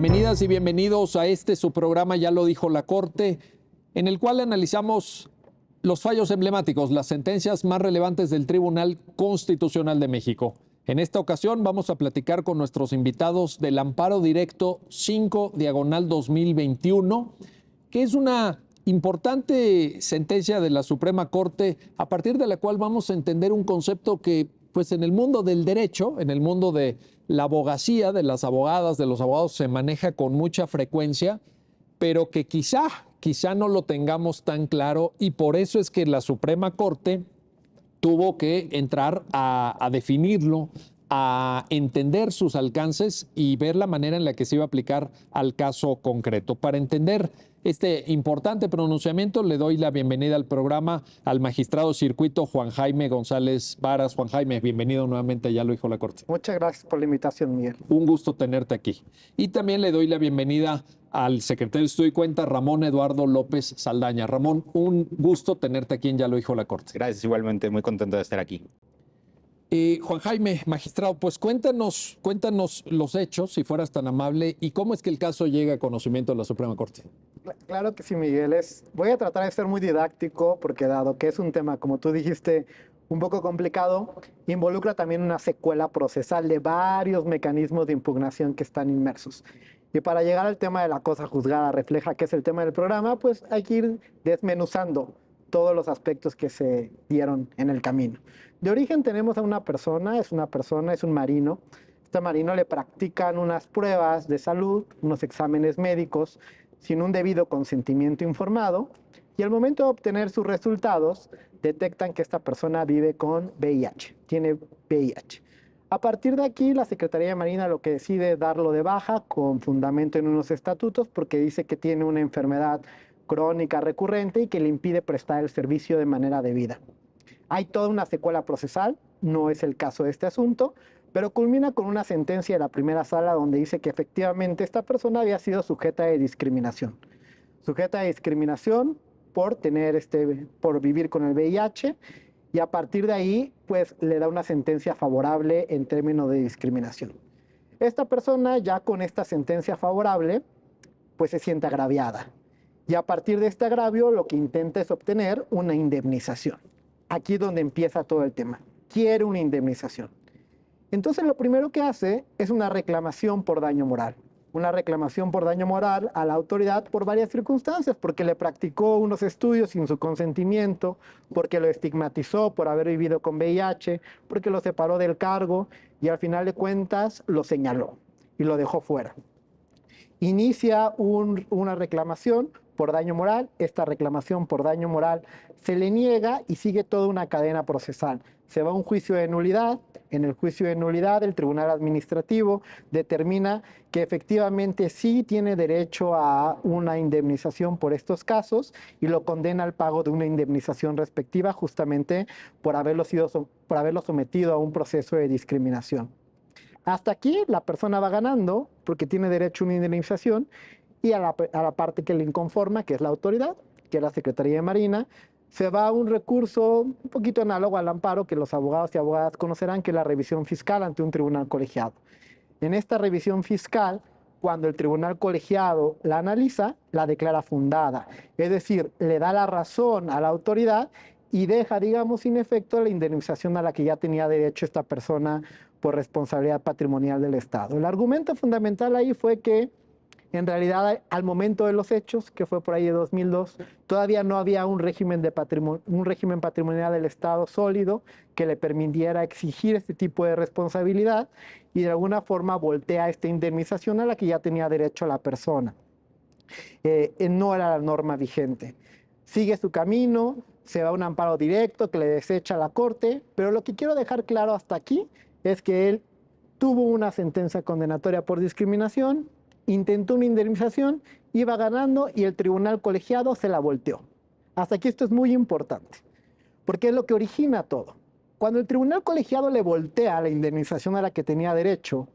Bienvenidas y bienvenidos a su programa, ya lo dijo la Corte, en el cual analizamos los fallos emblemáticos, las sentencias más relevantes del Tribunal Constitucional de México. En esta ocasión vamos a platicar con nuestros invitados del Amparo Directo 5/2021, que es una importante sentencia de la Suprema Corte, a partir de la cual vamos a entender un concepto que, pues, en el mundo del derecho, en el mundo de la abogacía, de las abogadas, de los abogados, se maneja con mucha frecuencia, pero que quizá no lo tengamos tan claro, y por eso es que la Suprema Corte tuvo que entrar a definirlo, a entender sus alcances y ver la manera en la que se iba a aplicar al caso concreto. Para entender este importante pronunciamiento, le doy la bienvenida al programa al magistrado circuito Juan Jaime González Varas. Juan Jaime, bienvenido nuevamente, ya lo dijo la Corte. Muchas gracias por la invitación, Miguel. Un gusto tenerte aquí. Y también le doy la bienvenida al secretario de Estudio y Cuenta, Ramón Eduardo López Saldaña. Ramón, un gusto tenerte aquí en Ya lo dijo la Corte. Gracias, igualmente, muy contento de estar aquí. Juan Jaime, magistrado, pues cuéntanos los hechos, si fueras tan amable, y cómo es que el caso llega a conocimiento de la Suprema Corte. Claro que sí, Miguel. Voy a tratar de ser muy didáctico porque, dado que es un tema, como tú dijiste, un poco complicado, involucra también una secuela procesal de varios mecanismos de impugnación que están inmersos. Y para llegar al tema de la cosa juzgada refleja, que es el tema del programa, pues hay que ir desmenuzando todos los aspectos que se dieron en el camino. De origen tenemos a una persona, es un marino. Este marino le practican unas pruebas de salud, unos exámenes médicos, sin un debido consentimiento informado, y al momento de obtener sus resultados, detectan que esta persona vive con VIH, tiene VIH. A partir de aquí, la Secretaría de Marina lo que decide es darlo de baja con fundamento en unos estatutos, porque dice que tiene una enfermedad crónica recurrente y que le impide prestar el servicio de manera debida. Hay toda una secuela procesal, no es el caso de este asunto, pero culmina con una sentencia de la primera sala donde dice que efectivamente esta persona había sido sujeta de discriminación. Sujeta de discriminación por vivir con el VIH, y a partir de ahí, pues le da una sentencia favorable en términos de discriminación. Esta persona, ya con esta sentencia favorable, pues se siente agraviada. Y a partir de este agravio, lo que intenta es obtener una indemnización. Aquí es donde empieza todo el tema. Quiere una indemnización. Entonces, lo primero que hace es una reclamación por daño moral. Una reclamación por daño moral a la autoridad por varias circunstancias, porque le practicó unos estudios sin su consentimiento, porque lo estigmatizó por haber vivido con VIH, porque lo separó del cargo y al final de cuentas lo señaló y lo dejó fuera. Inicia una reclamación por daño moral. Esta reclamación por daño moral se le niega y sigue toda una cadena procesal. Se va a un juicio de nulidad. En el juicio de nulidad, el Tribunal Administrativo determina que efectivamente sí tiene derecho a una indemnización por estos casos y lo condena al pago de una indemnización respectiva, justamente por haberlo sometido a un proceso de discriminación. Hasta aquí la persona va ganando porque tiene derecho a una indemnización, y a la parte que le inconforma, que es la autoridad, que es la Secretaría de Marina, se va a un recurso un poquito análogo al amparo, que los abogados y abogadas conocerán, que es la revisión fiscal ante un tribunal colegiado. En esta revisión fiscal, cuando el tribunal colegiado la analiza, la declara fundada, es decir, le da la razón a la autoridad y deja, digamos, sin efecto la indemnización a la que ya tenía derecho esta persona por responsabilidad patrimonial del Estado. El argumento fundamental ahí fue que, en realidad, al momento de los hechos, que fue por ahí de 2002, todavía no había un régimen patrimonial del Estado sólido que le permitiera exigir este tipo de responsabilidad, y de alguna forma voltea esta indemnización a la que ya tenía derecho la persona. No era la norma vigente. Sigue su camino, se va a un amparo directo que le desecha la Corte, pero lo que quiero dejar claro hasta aquí es que él tuvo una sentencia condenatoria por discriminación, intentó una indemnización, iba ganando y el tribunal colegiado se la volteó. Hasta aquí esto es muy importante, porque es lo que origina todo. Cuando el tribunal colegiado le voltea la indemnización a la que tenía derecho,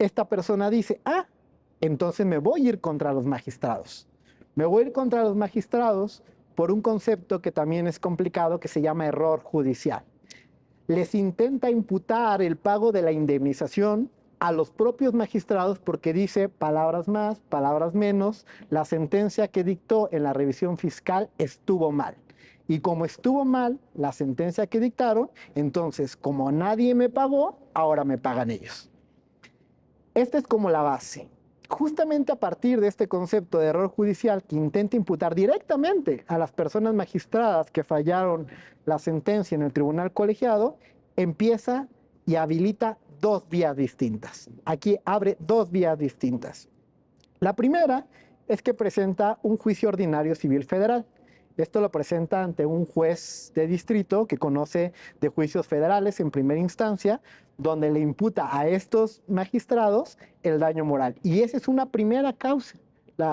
esta persona dice, entonces me voy a ir contra los magistrados. Me voy a ir contra los magistrados por un concepto que también es complicado, que se llama error judicial. Les intenta imputar el pago de la indemnización a los propios magistrados porque dice palabras más, palabras menos, la sentencia que dictó en la revisión fiscal estuvo mal. Y como estuvo mal la sentencia que dictaron, entonces como nadie me pagó, ahora me pagan ellos. Esta es como la base. Justamente a partir de este concepto de error judicial que intenta imputar directamente a las personas magistradas que fallaron la sentencia en el tribunal colegiado, empieza y habilita dos vías distintas. Aquí abre dos vías distintas. La primera es que presenta un juicio ordinario civil federal. Esto lo presenta ante un juez de distrito que conoce de juicios federales en primera instancia, donde le imputa a estos magistrados el daño moral. Y esa es una primera causa,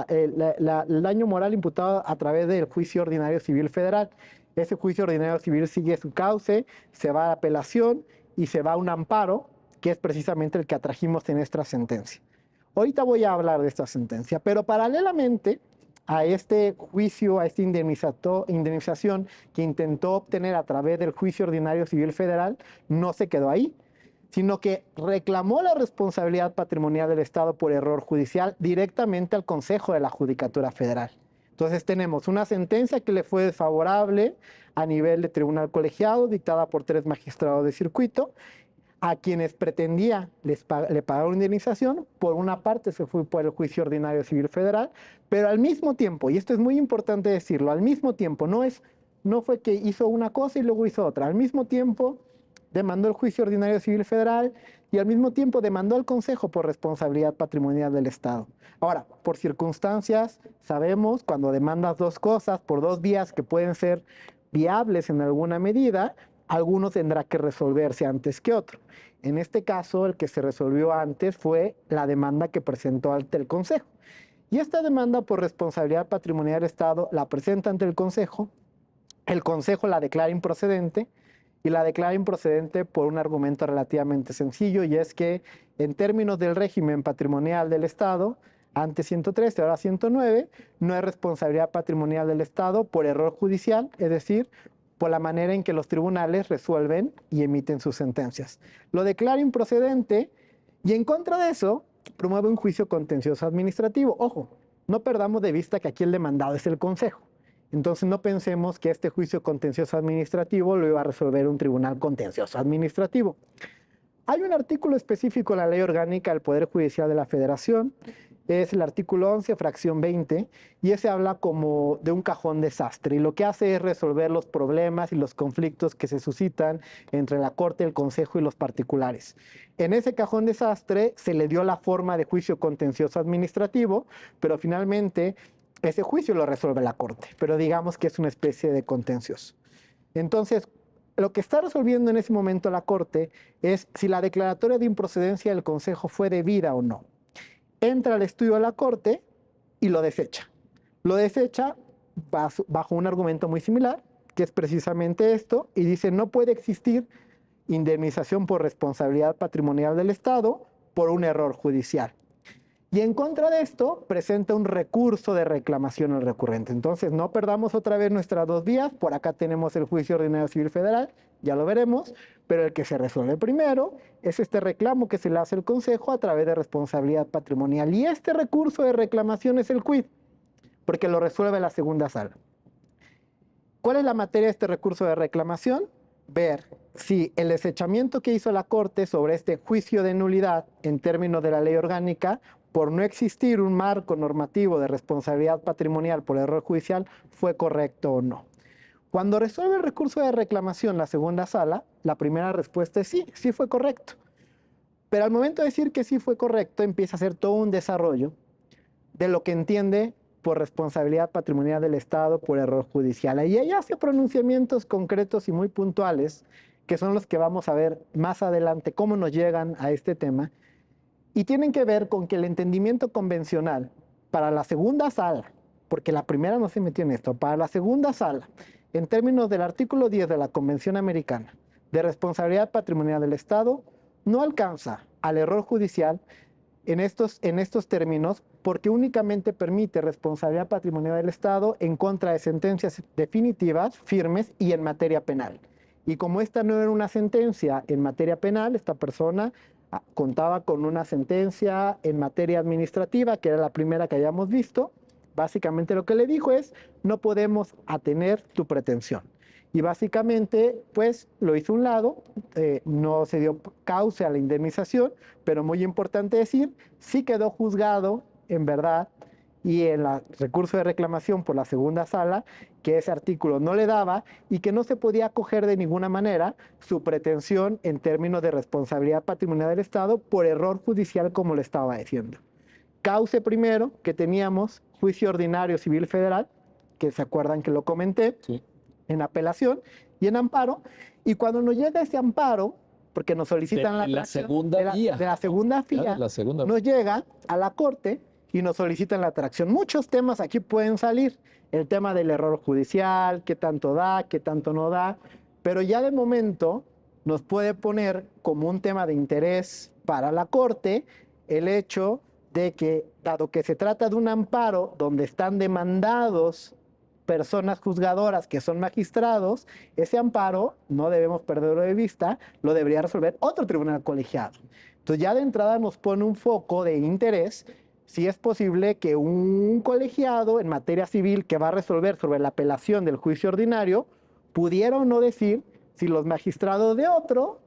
el daño moral imputado a través del juicio ordinario civil federal. Ese juicio ordinario civil sigue su cauce, se va a apelación y se va a un amparo, que es precisamente el que atrajimos en esta sentencia. Ahorita voy a hablar de esta sentencia, pero paralelamente a este juicio, a esta indemnización que intentó obtener a través del juicio ordinario civil federal, no se quedó ahí, sino que reclamó la responsabilidad patrimonial del Estado por error judicial directamente al Consejo de la Judicatura Federal. Entonces tenemos una sentencia que le fue desfavorable a nivel de tribunal colegiado, dictada por 3 magistrados de circuito, a quienes pretendía le pagaron indemnización. Por una parte se fue por el juicio ordinario civil federal, pero al mismo tiempo, y esto es muy importante decirlo, al mismo tiempo, no fue que hizo una cosa y luego hizo otra, al mismo tiempo demandó el juicio ordinario civil federal y al mismo tiempo demandó al Consejo por responsabilidad patrimonial del Estado. Ahora, por circunstancias, sabemos, cuando demandas dos cosas por dos vías que pueden ser viables en alguna medida, alguno tendrá que resolverse antes que otro. En este caso, el que se resolvió antes fue la demanda que presentó ante el Consejo. Y esta demanda por responsabilidad patrimonial del Estado la presenta ante el Consejo la declara improcedente, y la declara improcedente por un argumento relativamente sencillo, y es que en términos del régimen patrimonial del Estado, antes 113, ahora 109, no hay responsabilidad patrimonial del Estado por error judicial, es decir, por la manera en que los tribunales resuelven y emiten sus sentencias. Lo declara improcedente y en contra de eso promueve un juicio contencioso administrativo. Ojo, no perdamos de vista que aquí el demandado es el Consejo. Entonces no pensemos que este juicio contencioso administrativo lo iba a resolver un tribunal contencioso administrativo. Hay un artículo específico en la Ley Orgánica del Poder Judicial de la Federación, es el artículo 11, fracción 20, y ese habla como de un cajón desastre, y lo que hace es resolver los problemas y los conflictos que se suscitan entre la Corte, el Consejo y los particulares. En ese cajón desastre se le dio la forma de juicio contencioso administrativo, pero finalmente ese juicio lo resuelve la Corte, pero digamos que es una especie de contencioso. Entonces, lo que está resolviendo en ese momento la Corte es si la declaratoria de improcedencia del Consejo fue debida o no. Entra al estudio de la Corte y lo desecha. Lo desecha bajo un argumento muy similar, que es precisamente esto, y dice no puede existir indemnización por responsabilidad patrimonial del Estado por un error judicial. Y en contra de esto, presenta un recurso de reclamación al recurrente. Entonces, no perdamos otra vez nuestras dos vías. Por acá tenemos el juicio ordinario civil federal, ya lo veremos, pero el que se resuelve primero es este reclamo que se le hace al Consejo a través de responsabilidad patrimonial. Y este recurso de reclamación es el quid, porque lo resuelve la segunda sala. ¿Cuál es la materia de este recurso de reclamación? Ver si el desechamiento que hizo la Corte sobre este juicio de nulidad en términos de la ley orgánica, por no existir un marco normativo de responsabilidad patrimonial por error judicial, fue correcto o no. Cuando resuelve el recurso de reclamación la segunda sala, la primera respuesta es sí, sí fue correcto. Pero al momento de decir que sí fue correcto, empieza a hacer todo un desarrollo de lo que entiende por responsabilidad patrimonial del Estado por error judicial. Y ella hace pronunciamientos concretos y muy puntuales, que son los que vamos a ver más adelante, cómo nos llegan a este tema, y tienen que ver con que el entendimiento convencional para la segunda sala, porque la primera no se metió en esto, para la segunda sala, en términos del artículo 10 de la Convención Americana de responsabilidad patrimonial del Estado, no alcanza al error judicial en estos términos, porque únicamente permite responsabilidad patrimonial del Estado en contra de sentencias definitivas, firmes y en materia penal. Y como esta no era una sentencia en materia penal, esta persona contaba con una sentencia en materia administrativa, que era la primera que habíamos visto. Básicamente lo que le dijo es, no podemos atener tu pretensión. Y básicamente, pues, lo hizo a un lado, no se dio cauce a la indemnización, pero muy importante decir, sí quedó juzgado, en verdad, y en el recurso de reclamación por la segunda sala, que ese artículo no le daba y que no se podía acoger de ninguna manera su pretensión en términos de responsabilidad patrimonial del Estado por error judicial, como le estaba diciendo. Cauce primero, que teníamos juicio ordinario civil federal, que se acuerdan que lo comenté, Sí. en apelación y en amparo, y cuando nos llega ese amparo, porque nos solicitan De la tracción segunda vía. de la segunda Claro, vía, la segunda. nos llega a la corte y nos solicitan la tracción. Muchos temas aquí pueden salir, el tema del error judicial, qué tanto da, qué tanto no da, pero ya de momento nos puede poner como un tema de interés para la corte el hecho de que, dado que se trata de un amparo donde están demandados personas juzgadoras que son magistrados, ese amparo, no debemos perderlo de vista, lo debería resolver otro tribunal colegiado. Entonces ya de entrada nos pone un foco de interés si es posible que un colegiado en materia civil que va a resolver sobre la apelación del juicio ordinario pudiera o no decir si los magistrados de otro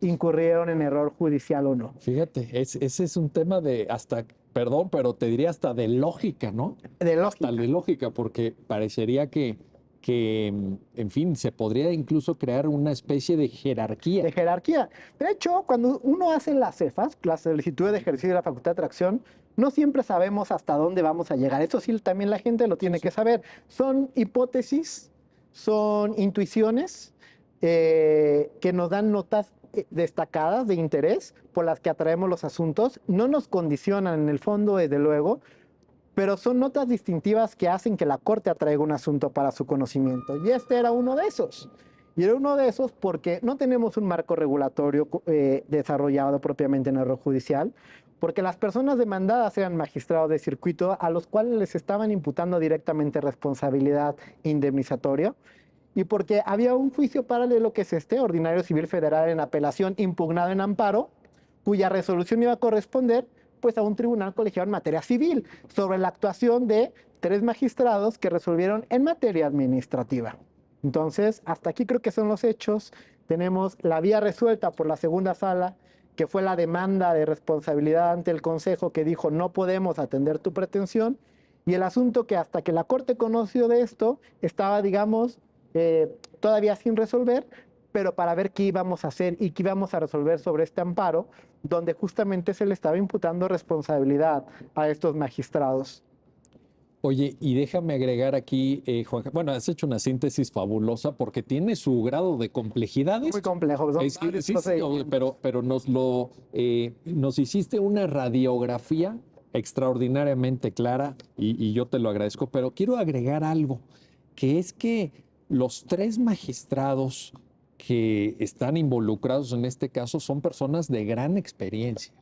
incurrieron en error judicial o no. Fíjate, ese es un tema de hasta, perdón, pero te diría hasta de lógica, ¿no? De Hasta lógica. de lógica, porque parecería que, en fin, se podría incluso crear una especie de jerarquía. De jerarquía. De hecho, cuando uno hace las CEFAs, las solicitudes de ejercicio de la facultad de atracción, no siempre sabemos hasta dónde vamos a llegar. Eso sí, también la gente lo tiene que saber. Son hipótesis, son intuiciones que nos dan notas destacadas de interés por las que atraemos los asuntos. No nos condicionan en el fondo, desde luego, pero son notas distintivas que hacen que la corte atraiga un asunto para su conocimiento. Y este era uno de esos. Y era uno de esos porque no tenemos un marco regulatorio desarrollado propiamente en el error judicial, porque las personas demandadas eran magistrados de circuito a los cuales les estaban imputando directamente responsabilidad indemnizatoria, y porque había un juicio paralelo que es este, ordinario civil federal en apelación impugnado en amparo, cuya resolución iba a corresponder pues a un tribunal colegiado en materia civil sobre la actuación de 3 magistrados que resolvieron en materia administrativa. Entonces, hasta aquí creo que son los hechos. Tenemos la vía resuelta por la segunda sala, que fue la demanda de responsabilidad ante el Consejo, que dijo no podemos atender tu pretensión, y el asunto que hasta que la Corte conoció de esto estaba, digamos, todavía sin resolver, pero para ver qué íbamos a hacer y qué íbamos a resolver sobre este amparo, donde justamente se le estaba imputando responsabilidad a estos magistrados. Oye, y déjame agregar aquí, Juan, bueno, has hecho una síntesis fabulosa porque tiene su grado de complejidad Muy esto. complejo. Son Es que varios sí, procedimientos. pero nos hiciste una radiografía extraordinariamente clara y yo te lo agradezco, pero quiero agregar algo, que es que los 3 magistrados que están involucrados en este caso son personas de gran experiencia.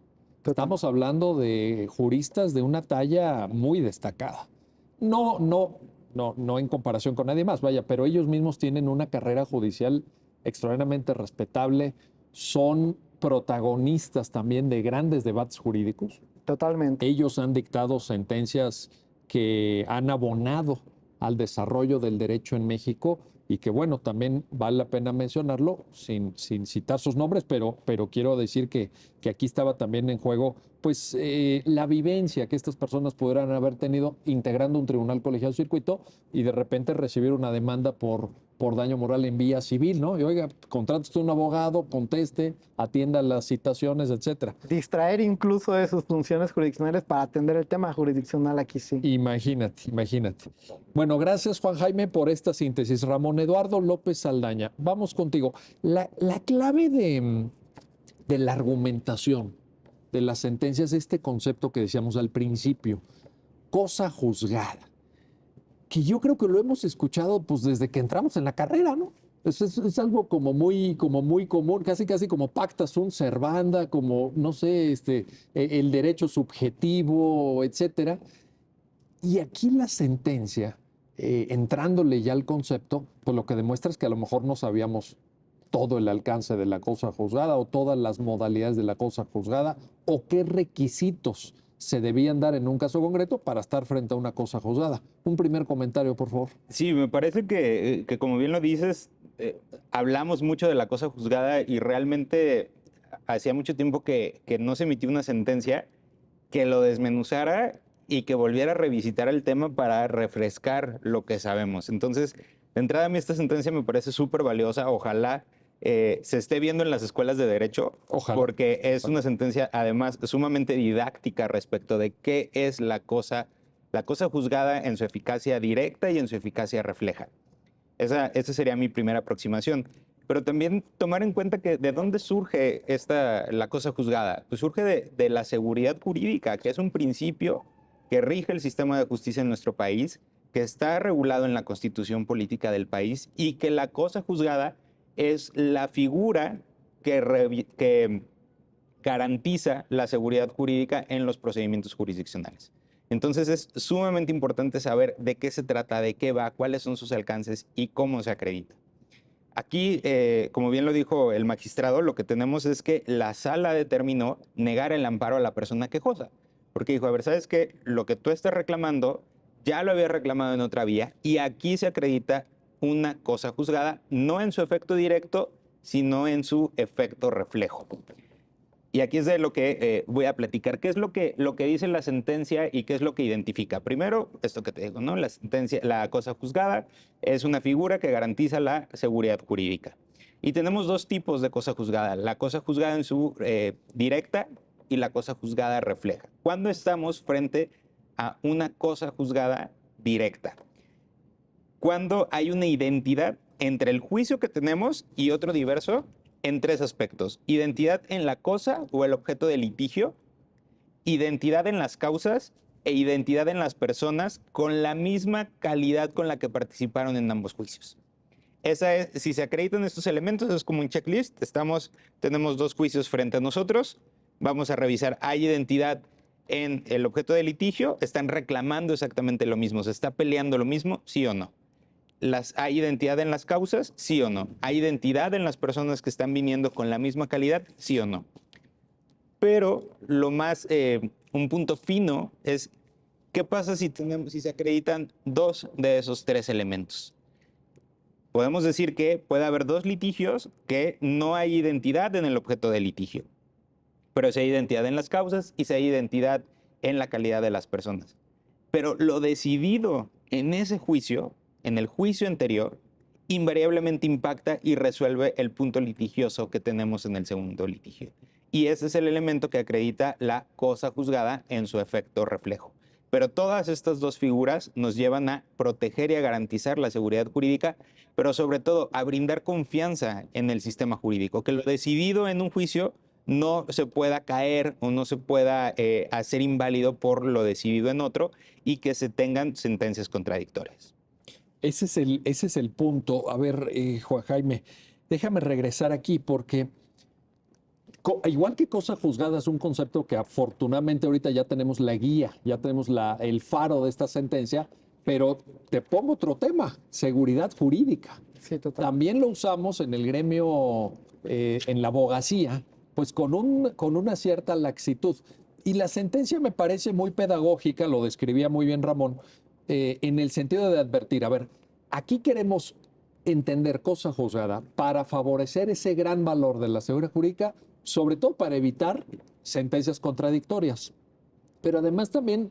Estamos hablando de juristas de una talla muy destacada. No en comparación con nadie más, vaya, pero ellos mismos tienen una carrera judicial extraordinariamente respetable, son protagonistas también de grandes debates jurídicos. Totalmente. Ellos han dictado sentencias que han abonado al desarrollo del derecho en México y que, bueno, también vale la pena mencionarlo sin citar sus nombres, pero quiero decir que aquí estaba también en juego pues la vivencia que estas personas pudieran haber tenido integrando un tribunal colegiado circuito y de repente recibir una demanda por daño moral en vía civil, ¿no? Y oiga, contrate usted un abogado, conteste, atienda las citaciones, etcétera. Distraer incluso de sus funciones jurisdiccionales para atender el tema jurisdiccional aquí sí. Imagínate, imagínate. Bueno, gracias Juan Jaime por esta síntesis. Ramón Eduardo López Saldaña, vamos contigo. La clave de la argumentación de las sentencias, este concepto que decíamos al principio, cosa juzgada, que yo creo que lo hemos escuchado pues desde que entramos en la carrera, ¿no? Es algo como muy común, casi como pacta sunt servanda, como, no sé, el derecho subjetivo, etcétera. Y aquí la sentencia, entrándole ya al concepto, pues lo que demuestra es que a lo mejor no sabíamos todo el alcance de la cosa juzgada o todas las modalidades de la cosa juzgada o qué requisitos se debían dar en un caso concreto para estar frente a una cosa juzgada. Un primer comentario, por favor. Sí, me parece que como bien lo dices, hablamos mucho de la cosa juzgada y realmente hacía mucho tiempo que no se emitió una sentencia que lo desmenuzara y que volviera a revisitar el tema para refrescar lo que sabemos. Entonces, de entrada a mí esta sentencia me parece súper valiosa. Ojalá se esté viendo en las escuelas de derecho, Ojalá. porque es una sentencia además sumamente didáctica respecto de qué es la cosa juzgada en su eficacia directa y en su eficacia refleja. Esa sería mi primera aproximación. Pero también tomar en cuenta que de dónde surge la cosa juzgada. Pues surge de la seguridad jurídica, que es un principio que rige el sistema de justicia en nuestro país, que está regulado en la constitución política del país y que la cosa juzgada es la figura que garantiza la seguridad jurídica en los procedimientos jurisdiccionales. Entonces es sumamente importante saber de qué se trata, de qué va, cuáles son sus alcances y cómo se acredita. Aquí, como bien lo dijo el magistrado, lo que tenemos es que la sala determinó negar el amparo a la persona quejosa, porque dijo, a ver, ¿sabes qué? Lo que tú estás reclamando ya lo había reclamado en otra vía y aquí se acredita una cosa juzgada, no en su efecto directo, sino en su efecto reflejo. Y aquí es de lo que voy a platicar. ¿Qué es lo que dice la sentencia y qué es lo que identifica? Primero, esto que te digo, ¿no? La cosa juzgada es una figura que garantiza la seguridad jurídica. Y tenemos dos tipos de cosa juzgada. La cosa juzgada en su directa y la cosa juzgada refleja. ¿Cuándo estamos frente a una cosa juzgada directa? Cuando hay una identidad entre el juicio que tenemos y otro diverso en tres aspectos: identidad en la cosa o el objeto de litigio, identidad en las causas e identidad en las personas con la misma calidad con la que participaron en ambos juicios. Si se acreditan estos elementos, es como un checklist. Tenemos dos juicios frente a nosotros. Vamos a revisar, ¿hay identidad en el objeto de litigio? ¿Están reclamando exactamente lo mismo? ¿Se está peleando lo mismo? ¿Sí o no? ¿Hay identidad en las causas? ¿Sí o no? ¿Hay identidad en las personas que están viniendo con la misma calidad? ¿Sí o no? Pero un punto fino es, ¿qué pasa si se acreditan dos de esos tres elementos? Podemos decir que puede haber dos litigios que no hay identidad en el objeto de litigio, pero sí hay identidad en las causas y sí hay identidad en la calidad de las personas. Pero lo decidido en ese juicio, en el juicio anterior, invariablemente impacta y resuelve el punto litigioso que tenemos en el segundo litigio. Y ese es el elemento que acredita la cosa juzgada en su efecto reflejo. Pero todas estas dos figuras nos llevan a proteger y a garantizar la seguridad jurídica, pero sobre todo a brindar confianza en el sistema jurídico, que lo decidido en un juicio no se pueda caer o no se pueda hacer inválido por lo decidido en otro y que se tengan sentencias contradictorias. Ese es el punto. A ver, Juan Jaime, déjame regresar aquí porque igual que cosa juzgada es un concepto que afortunadamente ahorita ya tenemos la guía, ya tenemos el faro de esta sentencia, pero te pongo otro tema: seguridad jurídica. Sí, total. También lo usamos en el gremio, en la abogacía, pues con una cierta laxitud. Y la sentencia me parece muy pedagógica, lo describía muy bien Ramón, en el sentido de advertir, a ver, aquí queremos entender cosa juzgada para favorecer ese gran valor de la seguridad jurídica, sobre todo para evitar sentencias contradictorias. Pero además también,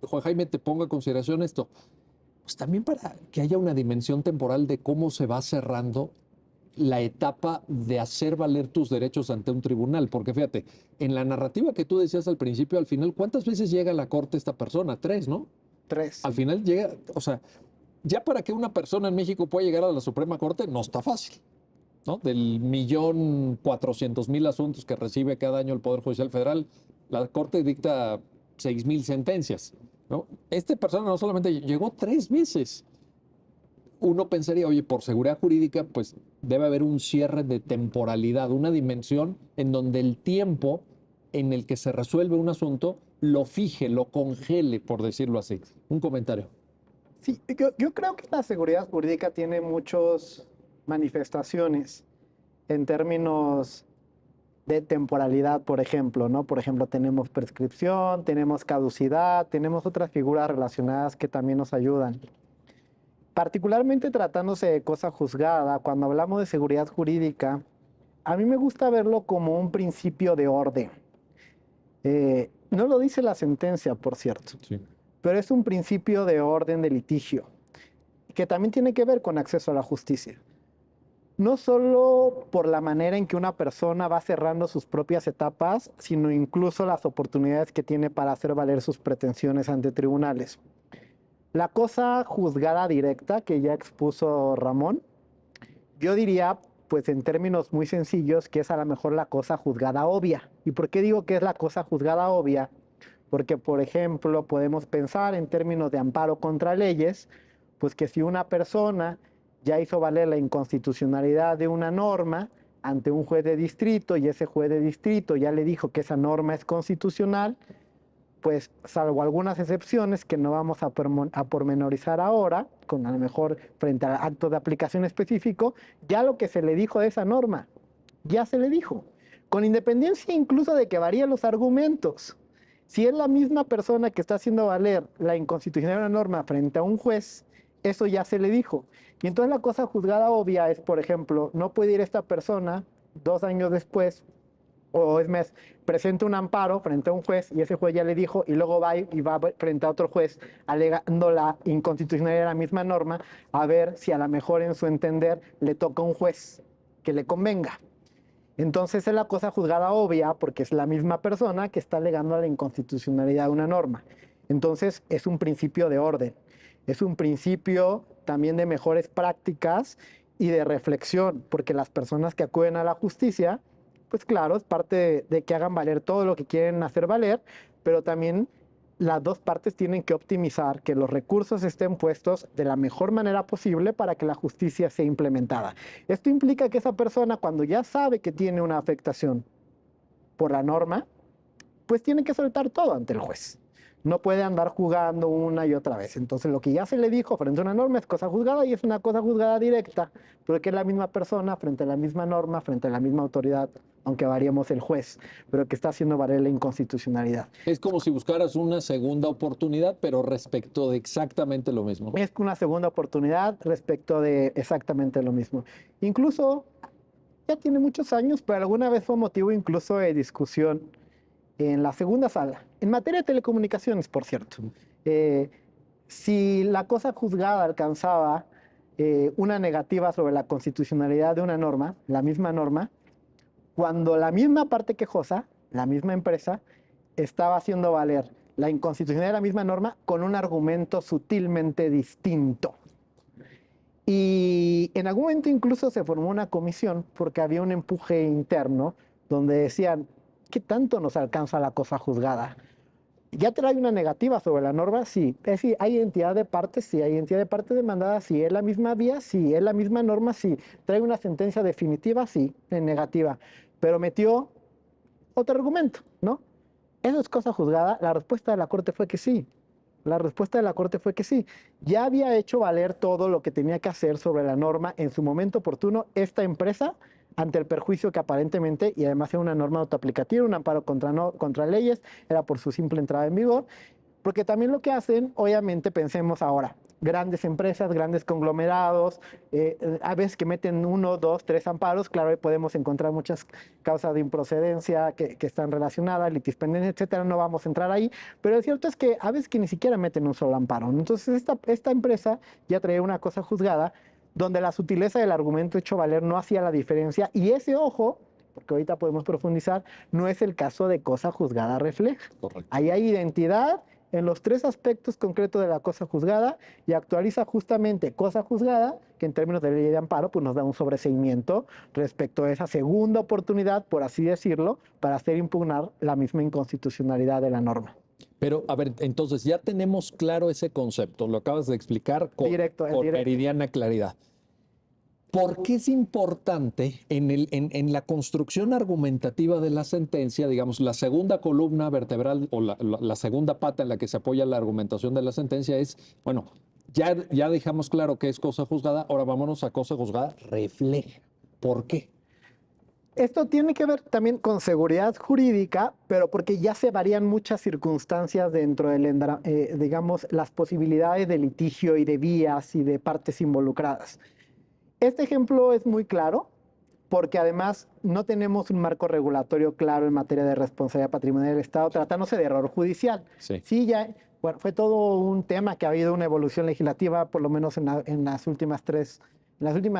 Juan Jaime, te pongo en consideración esto, pues también para que haya una dimensión temporal de cómo se va cerrando la etapa de hacer valer tus derechos ante un tribunal. Porque fíjate, en la narrativa que tú decías al principio, al final, ¿cuántas veces llega a la corte esta persona? 3, ¿no? 3. Al final llega, o sea, ya para que una persona en México pueda llegar a la Suprema Corte no está fácil, ¿no? Del 1.400.000 asuntos que recibe cada año el Poder Judicial Federal, la Corte dicta 6.000 sentencias, ¿no? Esta persona no solamente llegó 3 veces. Uno pensaría, oye, por seguridad jurídica, pues debe haber un cierre de temporalidad, una dimensión en donde el tiempo en el que se resuelve un asunto lo fije, lo congele, por decirlo así. Un comentario. Sí, yo creo que la seguridad jurídica tiene muchas manifestaciones. en términos de temporalidad, por ejemplo, ¿no? Por ejemplo, tenemos prescripción, tenemos caducidad, tenemos otras figuras relacionadas que también nos ayudan. Particularmente tratándose de cosa juzgada, cuando hablamos de seguridad jurídica, a mí me gusta verlo como un principio de orden. No lo dice la sentencia, por cierto, Sí. pero es un principio de orden de litigio, que también tiene que ver con acceso a la justicia. No solo por la manera en que una persona va cerrando sus propias etapas, sino incluso las oportunidades que tiene para hacer valer sus pretensiones ante tribunales. La cosa juzgada directa que ya expuso Ramón, yo diría, pues en términos muy sencillos, que es a lo mejor la cosa juzgada obvia. ¿Y por qué digo que es la cosa juzgada obvia? Porque, por ejemplo, podemos pensar en términos de amparo contra leyes, pues que si una persona ya hizo valer la inconstitucionalidad de una norma ante un juez de distrito y ese juez de distrito ya le dijo que esa norma es constitucional, pues salvo algunas excepciones que no vamos a pormenorizar ahora, con a lo mejor frente al acto de aplicación específico, ya lo que se le dijo de esa norma, ya se le dijo, con independencia incluso de que varíen los argumentos. Si es la misma persona que está haciendo valer la inconstitucionalidad de una norma frente a un juez, eso ya se le dijo. Y entonces la cosa juzgada obvia es, por ejemplo, no puede ir esta persona 2 años después, o es más, presenta un amparo frente a un juez y ese juez ya le dijo y luego va y va frente a otro juez alegando la inconstitucionalidad de la misma norma a ver si a lo mejor en su entender le toca a un juez que le convenga. Entonces es la cosa juzgada obvia porque es la misma persona que está alegando a la inconstitucionalidad de una norma. Entonces es un principio de orden, es un principio también de mejores prácticas y de reflexión, porque las personas que acuden a la justicia, pues claro, es parte de que hagan valer todo lo que quieren hacer valer, pero también las dos partes tienen que optimizar que los recursos estén puestos de la mejor manera posible para que la justicia sea implementada. Esto implica que esa persona, cuando ya sabe que tiene una afectación por la norma, pues tiene que soltar todo ante el juez. No puede andar jugando una y otra vez. Entonces, lo que ya se le dijo frente a una norma es cosa juzgada y es una cosa juzgada directa, porque es la misma persona frente a la misma norma, frente a la misma autoridad, aunque variemos el juez, pero que está haciendo valer la inconstitucionalidad. Es como si buscaras una segunda oportunidad, pero respecto de exactamente lo mismo. Es una segunda oportunidad respecto de exactamente lo mismo. Incluso, ya tiene muchos años, pero alguna vez fue motivo incluso de discusión en la segunda sala, en materia de telecomunicaciones, por cierto. Si la cosa juzgada alcanzaba una negativa sobre la constitucionalidad de una norma, la misma norma, cuando la misma parte quejosa, la misma empresa, estaba haciendo valer la inconstitucionalidad de la misma norma con un argumento sutilmente distinto. Y en algún momento incluso se formó una comisión porque había un empuje interno donde decían, ¿qué tanto nos alcanza la cosa juzgada? ¿Ya trae una negativa sobre la norma? Sí. Es decir, ¿hay identidad de parte? Sí. ¿Hay identidad de parte demandada? Sí. ¿Es la misma vía? Sí. ¿Es la misma norma? Sí. ¿Trae una sentencia definitiva? Sí. En negativa. Pero metió otro argumento, ¿no? ¿Eso es cosa juzgada? La respuesta de la Corte fue que sí. La respuesta de la Corte fue que sí. Ya había hecho valer todo lo que tenía que hacer sobre la norma en su momento oportuno esta empresa ante el perjuicio que aparentemente, y además era una norma autoaplicativa, un amparo contra leyes, era por su simple entrada en vigor, porque también lo que hacen, obviamente pensemos ahora, grandes empresas, grandes conglomerados, a veces que meten 1, 2, 3 amparos, claro, ahí podemos encontrar muchas causas de improcedencia que están relacionadas, litispendencia, etcétera, no vamos a entrar ahí, pero lo cierto es que a veces que ni siquiera meten un solo amparo. Entonces esta empresa ya traía una cosa juzgada donde la sutileza del argumento hecho valer no hacía la diferencia y ese, ojo, porque ahorita podemos profundizar, no es el caso de cosa juzgada refleja. Correcto. Ahí hay identidad en los 3 aspectos concretos de la cosa juzgada y actualiza justamente cosa juzgada, que en términos de ley de amparo pues nos da un sobreseimiento respecto a esa segunda oportunidad, por así decirlo, para hacer impugnar la misma inconstitucionalidad de la norma. Pero, a ver, entonces ya tenemos claro ese concepto, lo acabas de explicar con meridiana claridad. ¿Por qué es importante en la construcción argumentativa de la sentencia, digamos, la segunda columna vertebral o la segunda pata en la que se apoya la argumentación de la sentencia es, bueno, ya dejamos claro que es cosa juzgada, ahora vámonos a cosa juzgada refleja? ¿Por qué? Esto tiene que ver también con seguridad jurídica, pero porque ya se varían muchas circunstancias dentro del, digamos, las posibilidades de litigio y de vías y de partes involucradas. Este ejemplo es muy claro porque además no tenemos un marco regulatorio claro en materia de responsabilidad patrimonial del Estado tratándose de error judicial. Sí. Sí, ya, bueno, fue todo un tema que ha habido una evolución legislativa, por lo menos en las últimas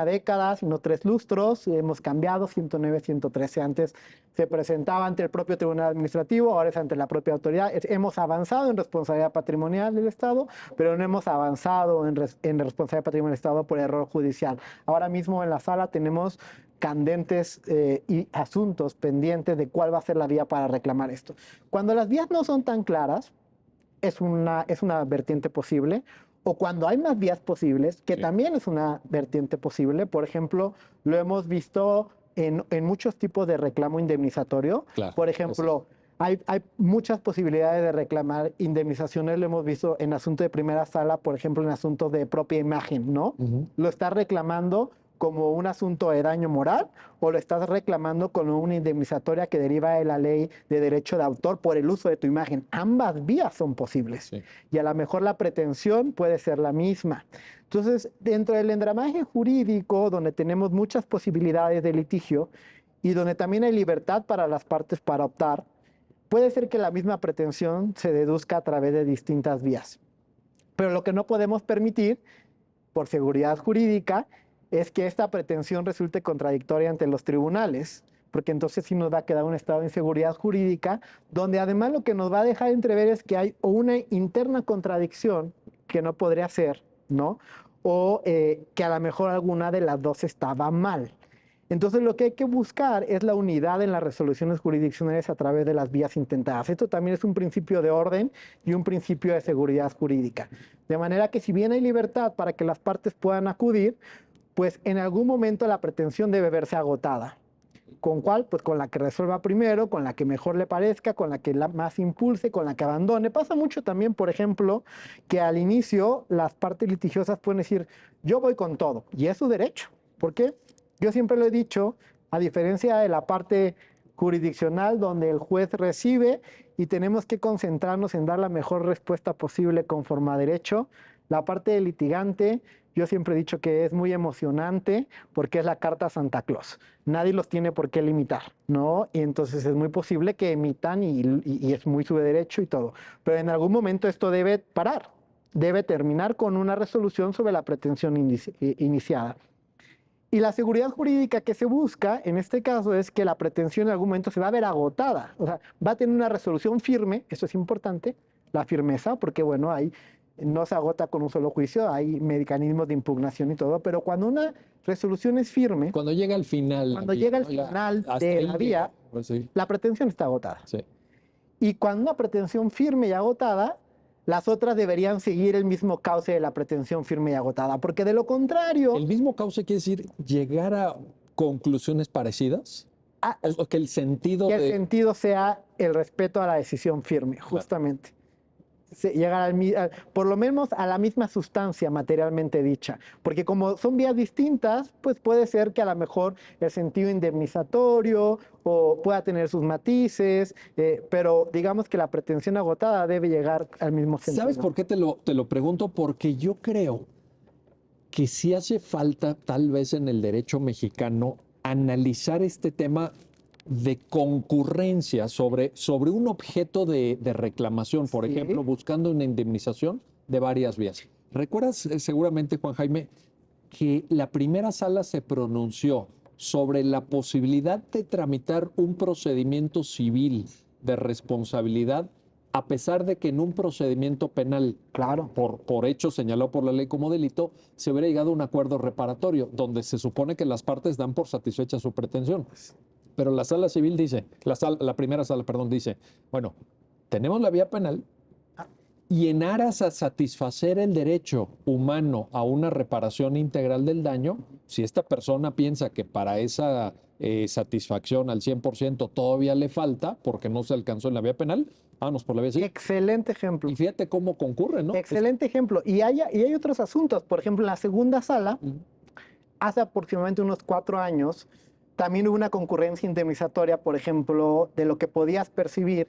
décadas, no 3 lustros, hemos cambiado, 109, 113 antes se presentaba ante el propio Tribunal Administrativo, ahora es ante la propia autoridad. Hemos avanzado en responsabilidad patrimonial del Estado, pero no hemos avanzado en responsabilidad patrimonial del Estado por error judicial. Ahora mismo en la sala tenemos candentes y asuntos pendientes de cuál va a ser la vía para reclamar esto. Cuando las vías no son tan claras, es una vertiente posible, o cuando hay más vías posibles, que también es una vertiente posible. Por ejemplo, lo hemos visto en muchos tipos de reclamo indemnizatorio. Claro, Por ejemplo, hay muchas posibilidades de reclamar indemnizaciones, lo hemos visto en asuntos de primera sala, por ejemplo, en asuntos de propia imagen, ¿no? Lo está reclamando como un asunto de daño moral o lo estás reclamando como una indemnizatoria que deriva de la ley de derecho de autor por el uso de tu imagen. Ambas vías son posibles y a lo mejor la pretensión puede ser la misma. Entonces, dentro del endramaje jurídico, donde tenemos muchas posibilidades de litigio y donde también hay libertad para las partes para optar, puede ser que la misma pretensión se deduzca a través de distintas vías. Pero lo que no podemos permitir, por seguridad jurídica, es que esta pretensión resulte contradictoria ante los tribunales, porque entonces sí nos va a quedar un estado de inseguridad jurídica, donde además lo que nos va a dejar entrever es que hay una interna contradicción que no podría ser, ¿no? O que a lo mejor alguna de las dos estaba mal. Entonces lo que hay que buscar es la unidad en las resoluciones jurisdiccionales a través de las vías intentadas. Esto también es un principio de orden y un principio de seguridad jurídica. De manera que si bien hay libertad para que las partes puedan acudir, pues en algún momento la pretensión debe verse agotada. ¿Con cuál? Pues con la que resuelva primero, con la que mejor le parezca, con la que más impulse, con la que abandone. Pasa mucho también, por ejemplo, que al inicio las partes litigiosas pueden decir, yo voy con todo, y es su derecho. ¿Por qué? Yo siempre lo he dicho, a diferencia de la parte jurisdiccional donde el juez recibe y tenemos que concentrarnos en dar la mejor respuesta posible conforme a derecho, la parte del litigante, yo siempre he dicho que es muy emocionante porque es la carta Santa Claus. Nadie los tiene por qué limitar, ¿no? Y entonces es muy posible que emitan y es muy su derecho y todo. Pero en algún momento esto debe parar, debe terminar con una resolución sobre la pretensión iniciada. Y la seguridad jurídica que se busca en este caso es que la pretensión en algún momento se va a ver agotada. O sea, va a tener una resolución firme, eso es importante, la firmeza, porque bueno, no se agota con un solo juicio, hay mecanismos de impugnación y todo, pero cuando una resolución es firme, cuando llega al final, cuando llega al final de la vía, pues sí. la pretensión está agotada. Sí. Y cuando una pretensión firme y agotada, las otras deberían seguir el mismo cauce de la pretensión firme y agotada, porque de lo contrario... ¿El mismo cauce quiere decir llegar a conclusiones parecidas? O que el sentido que el sentido sea el respeto a la decisión firme, justamente. Claro. Llegar por lo menos a la misma sustancia materialmente dicha, porque como son vías distintas, pues puede ser que a lo mejor el sentido indemnizatorio o pueda tener sus matices, pero digamos que la pretensión agotada debe llegar al mismo sentido. ¿Sabes por qué te lo pregunto? Porque yo creo que sí hace falta, tal vez en el derecho mexicano, analizar este tema de concurrencia sobre un objeto de reclamación, por ejemplo, buscando una indemnización de varias vías. ¿Recuerdas seguramente, Juan Jaime, que la primera sala se pronunció sobre la posibilidad de tramitar un procedimiento civil de responsabilidad a pesar de que en un procedimiento penal, claro, por hecho señalado por la ley como delito, se hubiera llegado a un acuerdo reparatorio, donde se supone que las partes dan por satisfecha su pretensión? Pero la sala civil dice, la primera sala, perdón, dice, bueno, tenemos la vía penal y en aras a satisfacer el derecho humano a una reparación integral del daño, si esta persona piensa que para esa satisfacción al 100% todavía le falta, porque no se alcanzó en la vía penal, vámonos por la vía civil. Excelente ejemplo. Y fíjate cómo concurre, ¿no? Excelente ejemplo. Y hay otros asuntos. Por ejemplo, en la segunda sala, hace aproximadamente unos 4 años, también hubo una concurrencia indemnizatoria, por ejemplo, de lo que podías percibir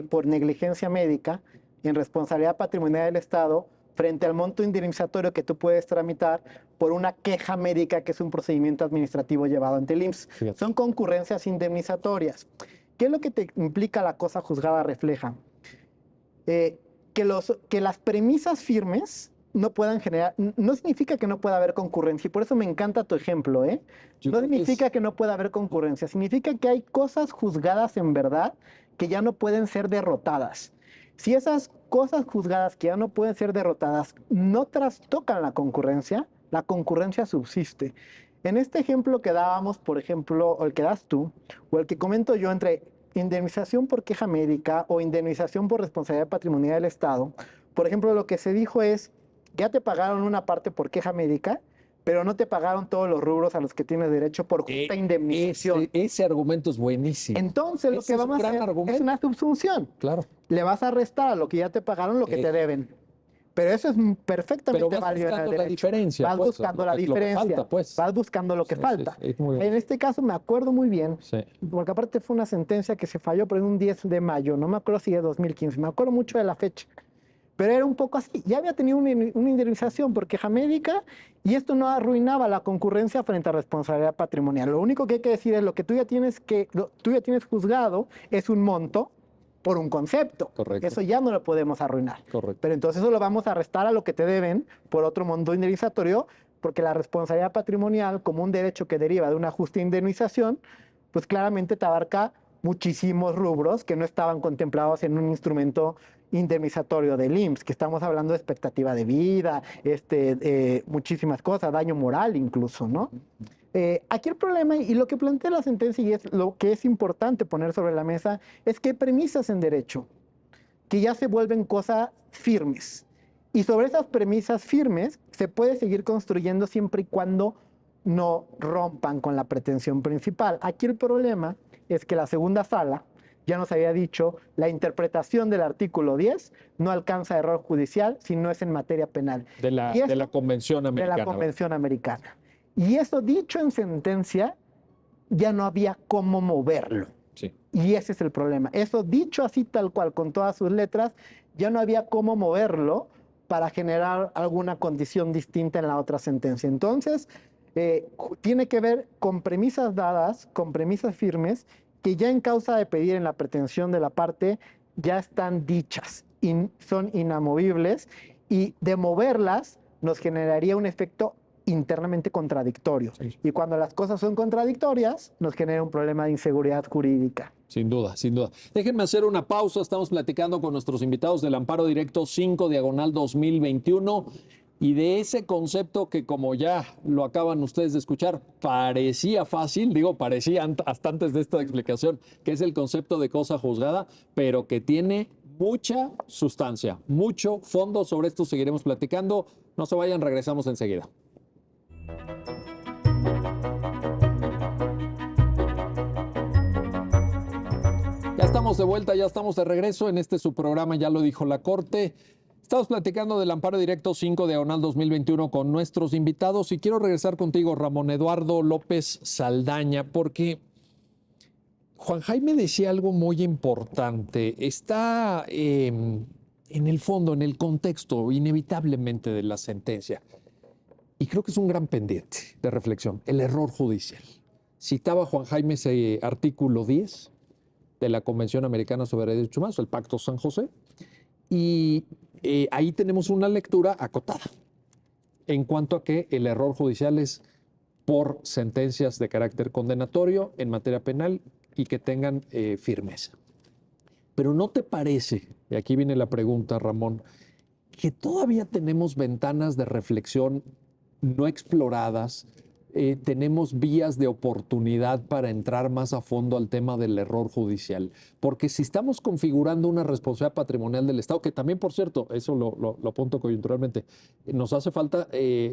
por negligencia médica en responsabilidad patrimonial del Estado frente al monto indemnizatorio que tú puedes tramitar por una queja médica, que es un procedimiento administrativo llevado ante el IMSS. Fíjate. Son concurrencias indemnizatorias. ¿Qué es lo que te implica la cosa juzgada refleja? Que las premisas firmes no puedan generar, no significa que no pueda haber concurrencia, y por eso me encanta tu ejemplo, ¿eh? Yo No creo que significa es- que no pueda haber concurrencia, significa que hay cosas juzgadas en verdad que ya no pueden ser derrotadas. Si esas cosas juzgadas que ya no pueden ser derrotadas no trastocan la concurrencia subsiste. En este ejemplo que dábamos, por ejemplo, o el que das tú, o el que comento yo entre indemnización por queja médica o indemnización por responsabilidad patrimonial del Estado, por ejemplo, lo que se dijo es, ya te pagaron una parte por queja médica, pero no te pagaron todos los rubros a los que tienes derecho por justa indemnización. ese argumento es buenísimo. Entonces, lo Ese que es un vamos a gran hacer es argumento. una subsunción. Claro. Le vas a restar a lo que ya te pagaron lo que te deben. Pero eso es perfectamente Pero vas válido en el buscando la derecho. diferencia, Vas pues, buscando lo la que diferencia. falta, pues. Vas buscando lo que Sí, falta. sí, es muy bien. En este caso me acuerdo muy bien, Sí. porque aparte fue una sentencia que se falló, pero en un 10 de mayo, no me acuerdo si es 2015, me acuerdo mucho de la fecha. Pero era un poco así, ya había tenido una indemnización por queja médica y esto no arruinaba la concurrencia frente a responsabilidad patrimonial. Lo único que hay que decir es lo que tú ya tienes juzgado es un monto por un concepto. Correcto. Eso ya no lo podemos arruinar. Correcto. Pero entonces eso lo vamos a restar a lo que te deben por otro monto indemnizatorio, porque la responsabilidad patrimonial, como un derecho que deriva de una justa indemnización, pues claramente te abarca muchísimos rubros que no estaban contemplados en un instrumento indemnizatorio del IMSS, que estamos hablando de expectativa de vida, muchísimas cosas, daño moral incluso, ¿no? Aquí el problema, y lo que plantea la sentencia, y es lo que es importante poner sobre la mesa, es que hay premisas en derecho que ya se vuelven cosas firmes. Y sobre esas premisas firmes se puede seguir construyendo siempre y cuando no rompan con la pretensión principal. Aquí el problema es que la segunda sala ya nos había dicho, la interpretación del artículo 10 no alcanza error judicial si no es en materia penal. De la Convención Americana. De la Convención Americana. Y eso dicho en sentencia, ya no había cómo moverlo. Sí. Y ese es el problema. Eso dicho así tal cual, con todas sus letras, ya no había cómo moverlo para generar alguna condición distinta en la otra sentencia. Entonces, tiene que ver con premisas dadas, con premisas firmes, que ya en causa de pedir en la pretensión de la parte ya están dichas y son inamovibles, y de moverlas nos generaría un efecto internamente contradictorio. Sí. Y cuando las cosas son contradictorias, nos genera un problema de inseguridad jurídica. Sin duda, sin duda. Déjenme hacer una pausa. Estamos platicando con nuestros invitados del Amparo Directo 5/2021 y de ese concepto que, como ya lo acaban ustedes de escuchar, parecía fácil, parecía hasta antes de esta explicación, que es el concepto de cosa juzgada, pero que tiene mucha sustancia, mucho fondo. Sobre esto seguiremos platicando. No se vayan, regresamos enseguida. Ya estamos de vuelta, ya estamos de regreso en su programa, ya lo dijo la Corte. Estamos platicando del Amparo Directo 5/2021 con nuestros invitados y quiero regresar contigo, Ramón Eduardo López Saldaña, porque Juan Jaime decía algo muy importante. Está en el fondo, en el contexto, inevitablemente, de la sentencia. Y creo que es un gran pendiente de reflexión, el error judicial. Citaba Juan Jaime ese artículo 10 de la Convención Americana sobre Derechos Humanos, el Pacto San José, y ahí tenemos una lectura acotada en cuanto a que el error judicial es por sentencias de carácter condenatorio en materia penal y que tengan firmeza. Pero ¿no te parece, y aquí viene la pregunta, Ramón, que todavía tenemos ventanas de reflexión no exploradas? Tenemos vías de oportunidad para entrar más a fondo al tema del error judicial, porque si estamos configurando una responsabilidad patrimonial del Estado, que también, por cierto, eso lo apunto coyunturalmente, nos hace falta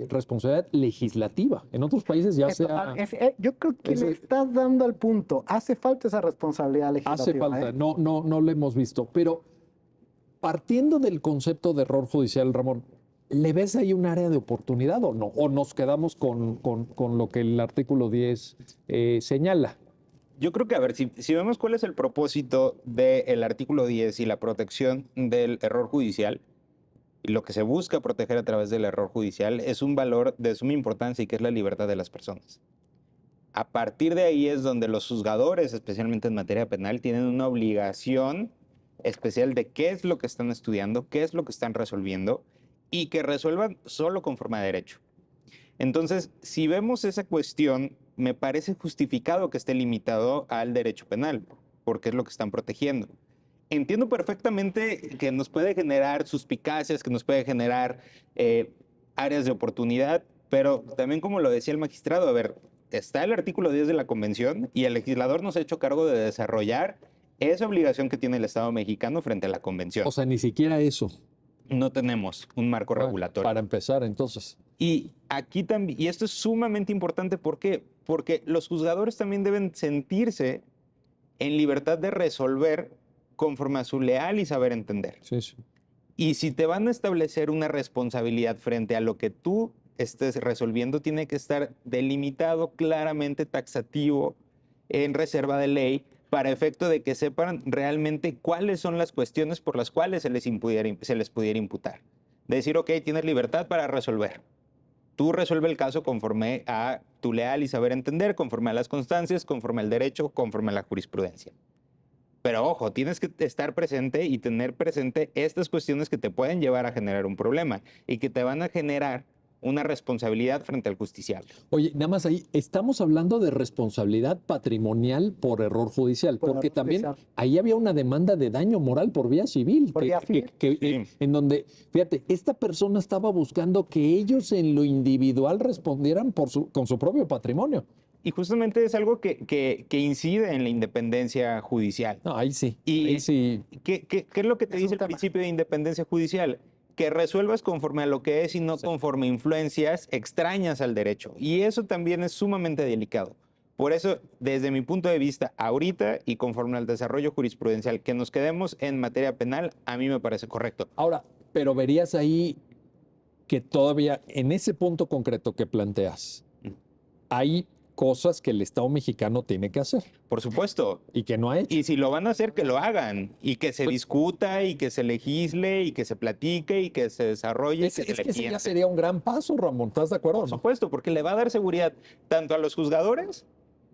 responsabilidad legislativa. En otros países ya yo creo que le estás dando al punto. Hace falta esa responsabilidad legislativa. Hace falta, no lo hemos visto, pero partiendo del concepto de error judicial, Ramón, ¿Le ves ahí un área de oportunidad o no? ¿O nos quedamos con lo que el artículo 10 señala? Yo creo que, a ver, si vemos cuál es el propósito del artículo 10 y la protección del error judicial, y lo que se busca proteger a través del error judicial es un valor de suma importancia y que es la libertad de las personas. A partir de ahí es donde los juzgadores, especialmente en materia penal, tienen una obligación especial de qué es lo que están estudiando, qué es lo que están resolviendo y que resuelvan solo conforme a derecho. Entonces, si vemos esa cuestión, me parece justificado que esté limitado al derecho penal, porque es lo que están protegiendo. Entiendo perfectamente que nos puede generar suspicacias, que nos puede generar áreas de oportunidad, pero también como lo decía el magistrado, a ver, está el artículo 10 de la Convención y el legislador nos ha hecho cargo de desarrollar esa obligación que tiene el Estado mexicano frente a la Convención. O sea, ni siquiera eso. No tenemos un marco Bueno, regulatorio. para empezar, entonces. Y aquí también, y esto es sumamente importante, ¿por qué? Porque los juzgadores también deben sentirse en libertad de resolver conforme a su leal y saber entender. Sí, sí. Y si te van a establecer una responsabilidad frente a lo que tú estés resolviendo, tiene que estar delimitado claramente, taxativo, en reserva de ley, para efecto de que sepan realmente cuáles son las cuestiones por las cuales se les pudiera imputar. Decir, ok, tienes libertad para resolver. Tú resuelve el caso conforme a tu leal y saber entender, conforme a las constancias, conforme al derecho, conforme a la jurisprudencia. Pero ojo, tienes que estar presente y tener presente estas cuestiones que te pueden llevar a generar un problema y que te van a generar una responsabilidad frente al justiciable. Oye, nada más ahí, estamos hablando de responsabilidad patrimonial por error judicial, Por porque error también judicial. ahí había una demanda de daño moral por vía civil. Por vía civil. En donde, fíjate, esta persona estaba buscando que ellos en lo individual respondieran con su propio patrimonio. Y justamente es algo que incide en la independencia judicial. No, ahí sí, Y ahí sí. ¿qué es lo que te Es dice un el tema. principio de independencia judicial? Que resuelvas conforme a lo que es y no conforme a influencias extrañas al derecho. Y eso también es sumamente delicado. Por eso, desde mi punto de vista, ahorita y conforme al desarrollo jurisprudencial, que nos quedemos en materia penal, a mí me parece correcto. Ahora, pero verías ahí que todavía en ese punto concreto que planteas, hay cosas que el Estado mexicano tiene que hacer Por supuesto. y que no ha hecho. Y si lo van a hacer, que lo hagan. Y que se discuta, y que se legisle, y que se platique, y que se desarrolle. Es que se que le ese ya piense. sería un gran paso, Ramón. ¿Estás de acuerdo? Por ¿No? supuesto, porque le va a dar seguridad tanto a los juzgadores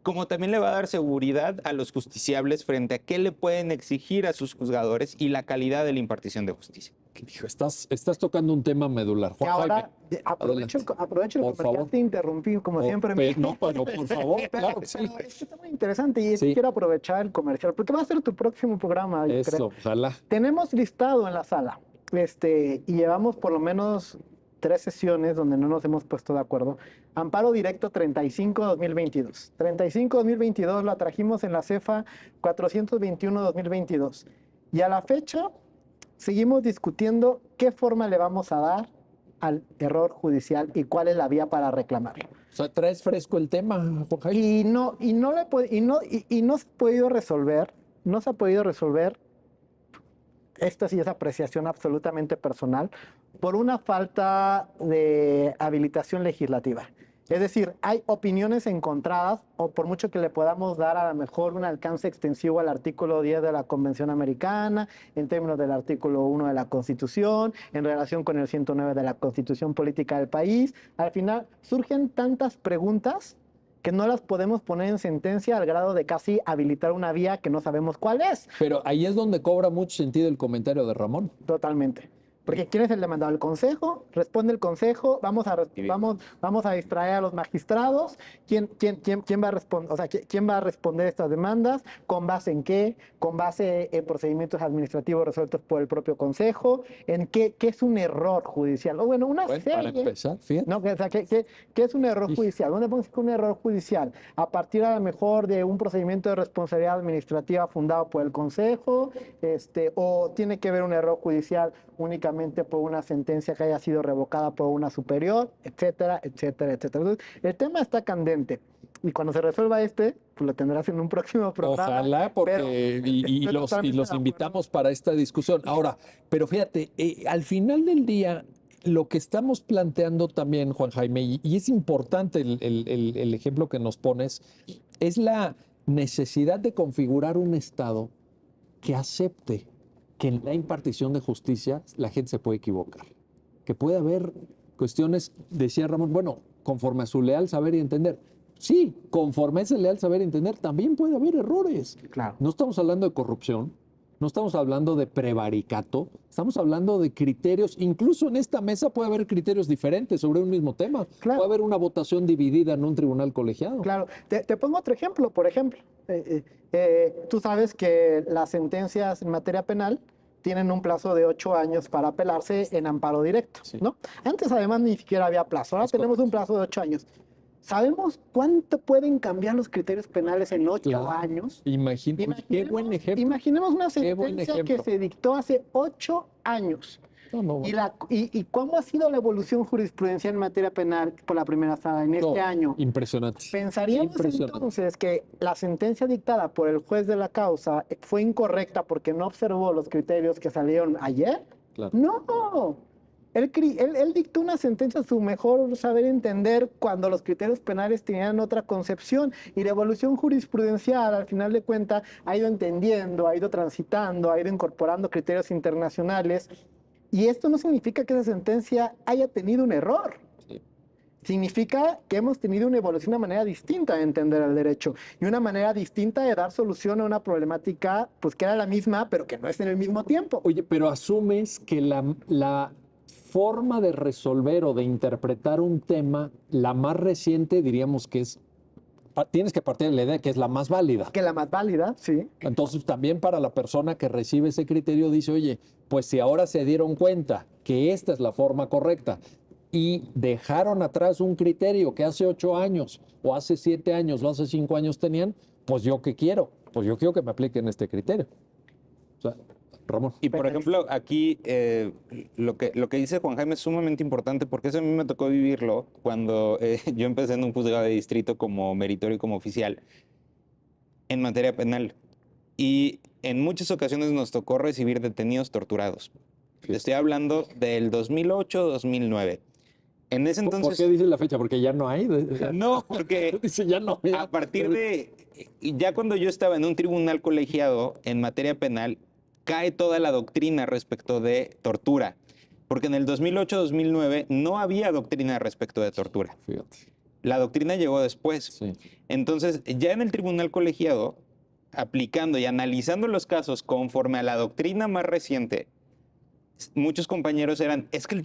como también le va a dar seguridad a los justiciables frente a qué le pueden exigir a sus juzgadores y la calidad de la impartición de justicia. Hijo, estás tocando un tema medular. Que Juan ahora Jaime, aprovecho el por comercial, favor. te interrumpí como siempre. No, pero por favor, claro que sí. Pero es que está muy interesante y Sí. quiero aprovechar el comercial porque va a ser tu próximo programa. yo creo. Eso, ojalá. Tenemos listado en la sala y llevamos por lo menos 3 sesiones donde no nos hemos puesto de acuerdo. Amparo directo 35-2022. 35-2022 lo trajimos en la CEFA 421-2022. Y a la fecha seguimos discutiendo qué forma le vamos a dar al error judicial y cuál es la vía para reclamarlo. O sea, traes fresco el tema, Juan Jaime. Y no se ha podido resolver, no se ha podido resolver, esto sí es apreciación absolutamente personal, por una falta de habilitación legislativa. Es decir, hay opiniones encontradas, o por mucho que le podamos dar a lo mejor un alcance extensivo al artículo 10 de la Convención Americana, en términos del artículo 1 de la Constitución, en relación con el 109 de la Constitución Política del país, al final surgen tantas preguntas que no las podemos poner en sentencia al grado de casi habilitar una vía que no sabemos cuál es. Pero ahí es donde cobra mucho sentido el comentario de Ramón. Totalmente. Porque ¿quién es el demandado? El consejo, responde el consejo, vamos a distraer a los magistrados, ¿quién va a responder? O sea, ¿quién va a responder estas demandas? ¿Con base en qué? ¿Con base en procedimientos administrativos resueltos por el propio consejo? ¿En qué es un error judicial? O bueno, una Bueno, serie. para empezar, fíjate. ¿No? O sea, ¿qué es un error judicial? ¿Dónde podemos decir que un error judicial? A partir a lo mejor de un procedimiento de responsabilidad administrativa fundado por el consejo, o tiene que ver un error judicial únicamente por una sentencia que haya sido revocada por una superior, etcétera, etcétera, etcétera. Entonces, el tema está candente. Y cuando se resuelva pues lo tendrás en un próximo programa. Ojalá, porque pero y estoy los totalmente de invitamos para esta discusión. Ahora, pero fíjate, al final del día, lo que estamos planteando también, Juan Jaime, y es importante el ejemplo que nos pones, es la necesidad de configurar un Estado que acepte que en la impartición de justicia la gente se puede equivocar, que puede haber cuestiones, decía Ramón, bueno, conforme a su leal saber y entender. Sí, conforme a ese leal saber y entender, también puede haber errores. Claro. No estamos hablando de corrupción, no estamos hablando de prevaricato, estamos hablando de criterios. Incluso en esta mesa puede haber criterios diferentes sobre un mismo tema. Claro. Puede haber una votación dividida en un tribunal colegiado. Claro, te pongo otro ejemplo, por ejemplo. Tú sabes que las sentencias en materia penal tienen un plazo de 8 años para apelarse en amparo directo, Sí. ¿no? Antes además ni siquiera había plazo, ahora tenemos un plazo de 8 años. ¿Sabemos cuánto pueden cambiar los criterios penales en 8 Claro. años? Qué buen ejemplo. Imaginemos una Qué buen sentencia que ejemplo. se dictó hace 8 años. No, ¿Y cómo ha sido la evolución jurisprudencial en materia penal por la primera sala en este año? Impresionante. ¿Pensaríamos Impresionante. entonces que la sentencia dictada por el juez de la causa fue incorrecta porque no observó los criterios que salieron ayer? Claro. No. Él dictó una sentencia a su mejor saber entender cuando los criterios penales tenían otra concepción y la evolución jurisprudencial al final de cuentas ha ido entendiendo, ha ido transitando, ha ido incorporando criterios internacionales y esto no significa que esa sentencia haya tenido un error. Sí. Significa que hemos tenido una evolución, una manera distinta de entender el derecho y una manera distinta de dar solución a una problemática pues que era la misma pero que no es en el mismo tiempo. Oye, pero asumes que la forma de resolver o de interpretar un tema, la más reciente, diríamos que es, tienes que partir de la idea que es la más válida. Que la más válida, sí. Entonces, también para la persona que recibe ese criterio dice, oye, pues si ahora se dieron cuenta que esta es la forma correcta y dejaron atrás un criterio que hace 8 años o hace 7 años o hace 5 años tenían, pues yo qué quiero, pues yo quiero que me apliquen este criterio. O sea, Ramón. Y por ejemplo, aquí lo que dice Juan Jaime es sumamente importante porque eso a mí me tocó vivirlo cuando yo empecé en un juzgado de distrito como meritorio y como oficial en materia penal. Y en muchas ocasiones nos tocó recibir detenidos torturados. Estoy hablando del 2008-2009. En ese ¿Por entonces... qué dice la fecha? Porque ya no hay. No, porque Dice ya no. a partir de... Ya cuando yo estaba en un tribunal colegiado en materia penal, cae toda la doctrina respecto de tortura. Porque en el 2008-2009 no había doctrina respecto de tortura. Fíjate. La doctrina llegó después. Sí. Entonces, ya en el tribunal colegiado, aplicando y analizando los casos conforme a la doctrina más reciente, muchos compañeros eran, es que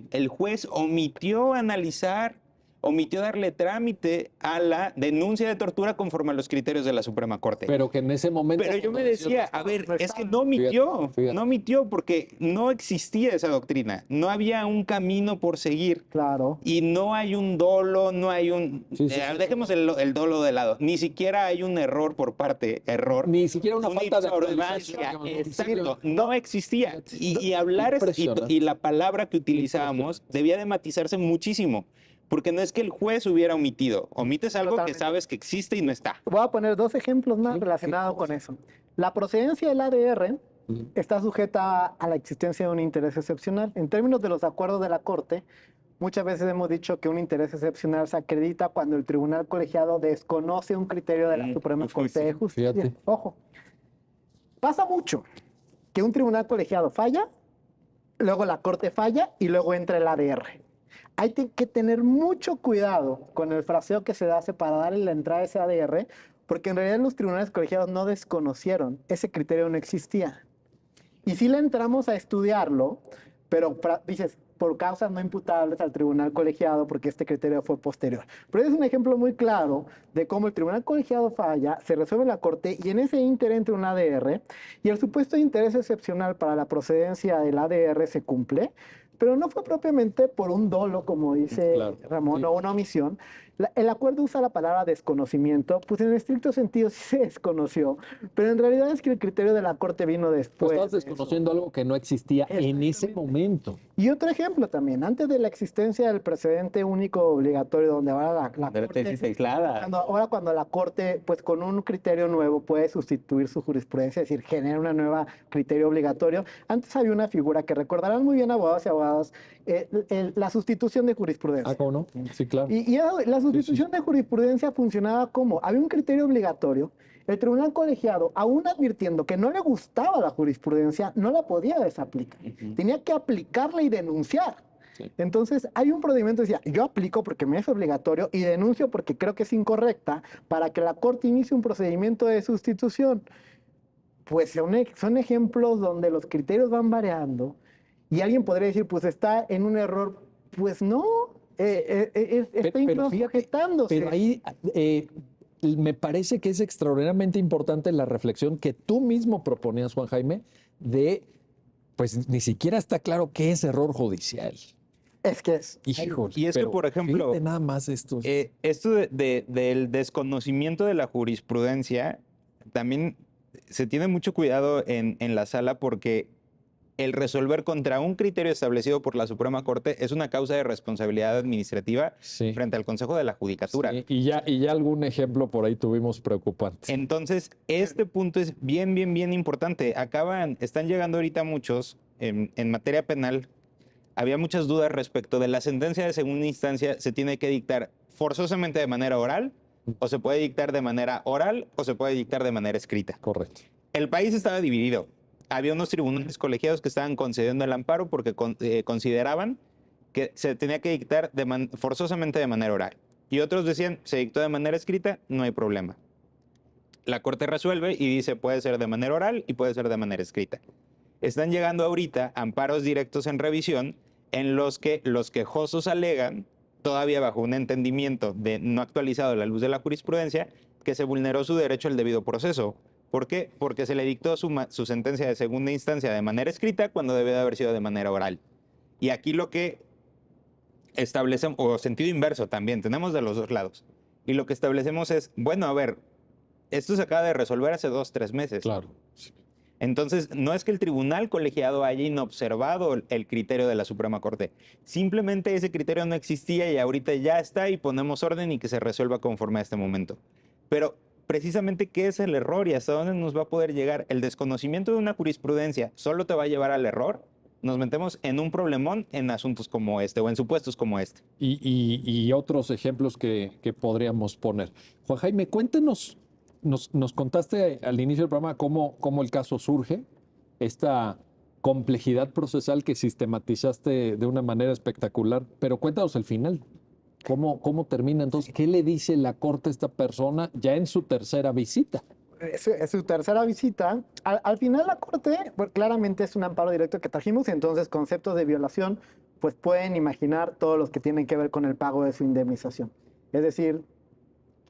el juez omitió analizar, omitió darle trámite a la denuncia de tortura conforme a los criterios de la Suprema Corte. Pero que en ese momento... Pero yo me decía, a ver, no es estaba. que no omitió, Fíjate. no omitió porque no existía esa doctrina, no había un camino por seguir. Claro. Y no hay un dolo, no hay un... Sí, sí, sí. Dejemos el dolo de lado. Ni siquiera hay un error por parte, Ni siquiera una falta de observancia. actualización. Exacto, no existía. Y hablar Impresionante. y la palabra que utilizábamos debía de matizarse muchísimo. Porque no es que el juez hubiera omitido. Omites algo Totalmente. que sabes que existe y no está. Voy a poner 2 ejemplos más relacionados con eso. La procedencia del ADR está sujeta a la existencia de un interés excepcional. En términos de los acuerdos de la Corte, muchas veces hemos dicho que un interés excepcional se acredita cuando el tribunal colegiado desconoce un criterio de la Suprema Corte de Justicia. Fíjate. Ojo, pasa mucho que un tribunal colegiado falla, luego la Corte falla y luego entra el ADR. Hay que tener mucho cuidado con el fraseo que se hace para darle la entrada a ese ADR, porque en realidad los tribunales colegiados no desconocieron, ese criterio no existía. Y sí le entramos a estudiarlo, pero dices, por causas no imputables al tribunal colegiado, porque este criterio fue posterior. Pero es un ejemplo muy claro de cómo el tribunal colegiado falla, se resuelve en la Corte y en ese ínter entra un ADR y el supuesto interés excepcional para la procedencia del ADR se cumple, pero no fue propiamente por un dolo, como dice Claro. Ramón, Sí. o una omisión, El acuerdo usa la palabra desconocimiento, pues en estricto sentido sí se desconoció, pero en realidad es que el criterio de la Corte vino Pues después estás de eso. desconociendo algo que no existía en ese Exactamente. momento. Y otro ejemplo también, antes de la existencia del precedente único obligatorio, donde ahora la De la Corte, tesis aislada. ahora cuando la Corte, pues con un criterio nuevo puede sustituir su jurisprudencia, es decir, genera una nueva criterio obligatorio. Antes había una figura que recordarán muy bien abogados y abogadas, la sustitución de Ah, jurisprudencia. ¿cómo no? Sí, claro. Y la sustitución de jurisprudencia funcionaba como, había un criterio obligatorio, el tribunal colegiado, aún advirtiendo que no le gustaba la jurisprudencia, no la podía desaplicar. Tenía que aplicarla y denunciar. Sí. Entonces, hay un procedimiento que decía, yo aplico porque me es obligatorio y denuncio porque creo que es incorrecta para que la Corte inicie un procedimiento de sustitución. Pues son ejemplos donde los criterios van variando y alguien podría decir, pues está en un error. Pues no, está Pero fíjate, introjetándose. pero ahí me parece que es extraordinariamente importante la reflexión que tú mismo proponías, Juan Jaime, de, pues ni siquiera está claro qué es error judicial. Es que es. Híjole, Y es que, pero por ejemplo, fíjate nada más esto. esto del desconocimiento de la jurisprudencia, también se tiene mucho cuidado en la sala porque el resolver contra un criterio establecido por la Suprema Corte es una causa de responsabilidad administrativa Sí. frente al Consejo de la Judicatura. Sí, y ya algún ejemplo por ahí tuvimos preocupante. Entonces, este punto es bien importante. Están llegando ahorita muchos en materia penal. Había muchas dudas respecto de la sentencia de segunda instancia. ¿Se tiene que dictar forzosamente de manera oral? ¿O se puede dictar de manera oral? ¿O se puede dictar de manera escrita? Correcto. El país estaba dividido. Había unos tribunales colegiados que estaban concediendo el amparo porque consideraban que se tenía que dictar forzosamente de manera oral. Y otros decían, se dictó de manera escrita, no hay problema. La Corte resuelve y dice, puede ser de manera oral y puede ser de manera escrita. Están llegando ahorita amparos directos en revisión en los que los quejosos alegan, todavía bajo un entendimiento de no actualizado a la luz de la jurisprudencia, que se vulneró su derecho al debido proceso. ¿Por qué? Porque se le dictó su sentencia de segunda instancia de manera escrita cuando debe de haber sido de manera oral. Y aquí lo que establecemos, o sentido inverso también, tenemos de los dos lados. Y lo que establecemos es, bueno, a ver, esto se acaba de resolver hace 2-3 meses. Claro. Entonces, no es que el tribunal colegiado haya inobservado el criterio de la Suprema Corte. Simplemente ese criterio no existía y ahorita ya está y ponemos orden y que se resuelva conforme a este momento. Pero precisamente, ¿qué es el error y hasta dónde nos va a poder llegar? El desconocimiento de una jurisprudencia solo te va a llevar al error. Nos metemos en un problemón en asuntos como este o en supuestos como este. Y otros ejemplos que podríamos poner. Juan Jaime, cuéntenos, nos contaste al inicio del programa cómo el caso surge, esta complejidad procesal que sistematizaste de una manera espectacular, pero cuéntanos el final. ¿Cómo termina entonces? ¿Qué le dice la Corte a esta persona ya en su tercera visita? Es su tercera visita. Al final la Corte, pues, claramente es un amparo directo que trajimos, entonces conceptos de violación, pues pueden imaginar todos los que tienen que ver con el pago de su indemnización. Es decir,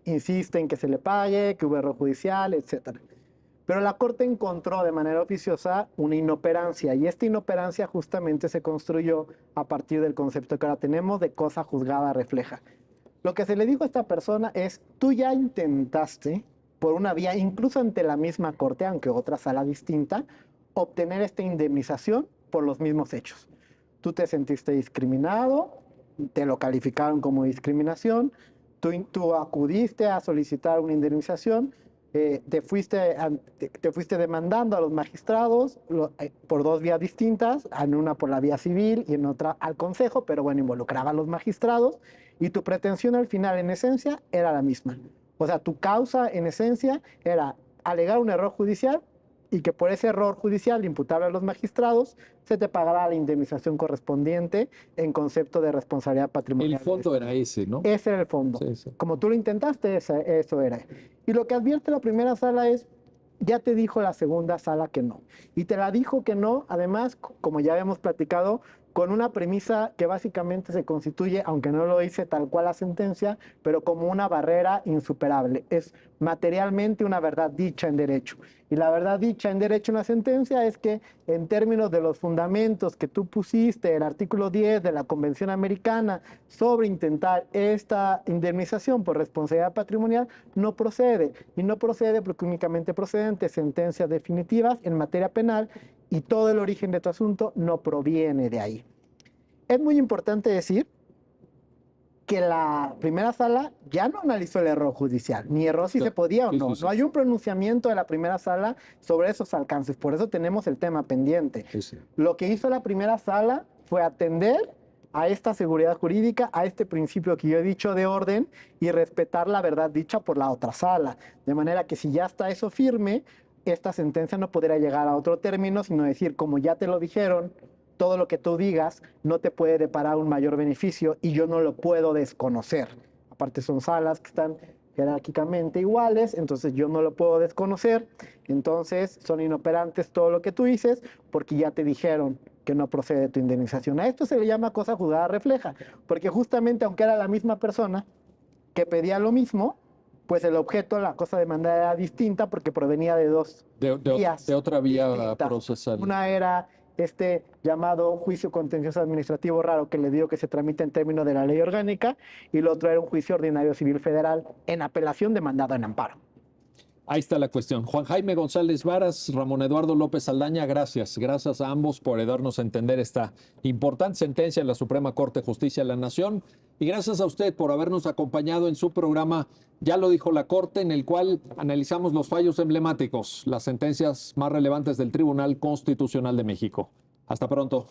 insiste en que se le pague, que hubo error judicial, etc. Pero la Corte encontró de manera oficiosa una inoperancia y esta inoperancia justamente se construyó a partir del concepto que ahora tenemos de cosa juzgada refleja. Lo que se le dijo a esta persona es, tú ya intentaste, por una vía, incluso ante la misma Corte, aunque otra sala distinta, obtener esta indemnización por los mismos hechos. Tú te sentiste discriminado, te lo calificaron como discriminación, tú acudiste a solicitar una indemnización, te fuiste demandando a los magistrados por dos vías distintas, en una por la vía civil y en otra al Consejo, pero bueno, involucraba a los magistrados, y tu pretensión al final, en esencia, era la misma. O sea, tu causa, en esencia, era alegar un error judicial y que por ese error judicial imputable a los magistrados se te pagará la indemnización correspondiente en concepto de responsabilidad patrimonial. El fondo era ese, ¿no? Ese era el fondo. Sí, sí. Como tú lo intentaste, eso era. Y lo que advierte la primera sala es, ya te dijo la segunda sala que no. Y te la dijo que no, además, como ya habíamos platicado, con una premisa que básicamente se constituye, aunque no lo dice tal cual la sentencia, pero como una barrera insuperable. Es materialmente una verdad dicha en derecho. Y la verdad dicha en derecho en la sentencia es que en términos de los fundamentos que tú pusiste, el artículo 10 de la Convención Americana sobre intentar esta indemnización por responsabilidad patrimonial, no procede. Y no procede porque únicamente proceden de sentencias definitivas en materia penal y todo el origen de tu asunto no proviene de ahí. Es muy importante decir que la primera sala ya no analizó el error judicial, ni error si se podía o Sí, no. sí, sí. No hay un pronunciamiento de la primera sala sobre esos alcances, por eso tenemos el tema pendiente. Sí, sí. Lo que hizo la primera sala fue atender a esta seguridad jurídica, a este principio que yo he dicho de orden y respetar la verdad dicha por la otra sala. De manera que si ya está eso firme, esta sentencia no podrá llegar a otro término, sino decir, como ya te lo dijeron, todo lo que tú digas no te puede deparar un mayor beneficio y yo no lo puedo desconocer. Aparte son salas que están jerárquicamente iguales, entonces yo no lo puedo desconocer, entonces son inoperantes todo lo que tú dices porque ya te dijeron que no procede tu indemnización. A esto se le llama cosa juzgada refleja, porque justamente aunque era la misma persona que pedía lo mismo, pues el objeto, la cosa demandada era distinta porque provenía de dos vías De otra vía distintas. procesal. Una era este llamado juicio contencioso administrativo raro que le digo que se tramita en términos de la ley orgánica y lo otro era un juicio ordinario civil federal en apelación demandado en amparo. Ahí está la cuestión. Juan Jaime González Varas, Ramón Eduardo López Saldaña, gracias. Gracias a ambos por darnos a entender esta importante sentencia de la Suprema Corte de Justicia de la Nación. Y gracias a usted por habernos acompañado en su programa Ya lo dijo la Corte, en el cual analizamos los fallos emblemáticos, las sentencias más relevantes del Tribunal Constitucional de México. Hasta pronto.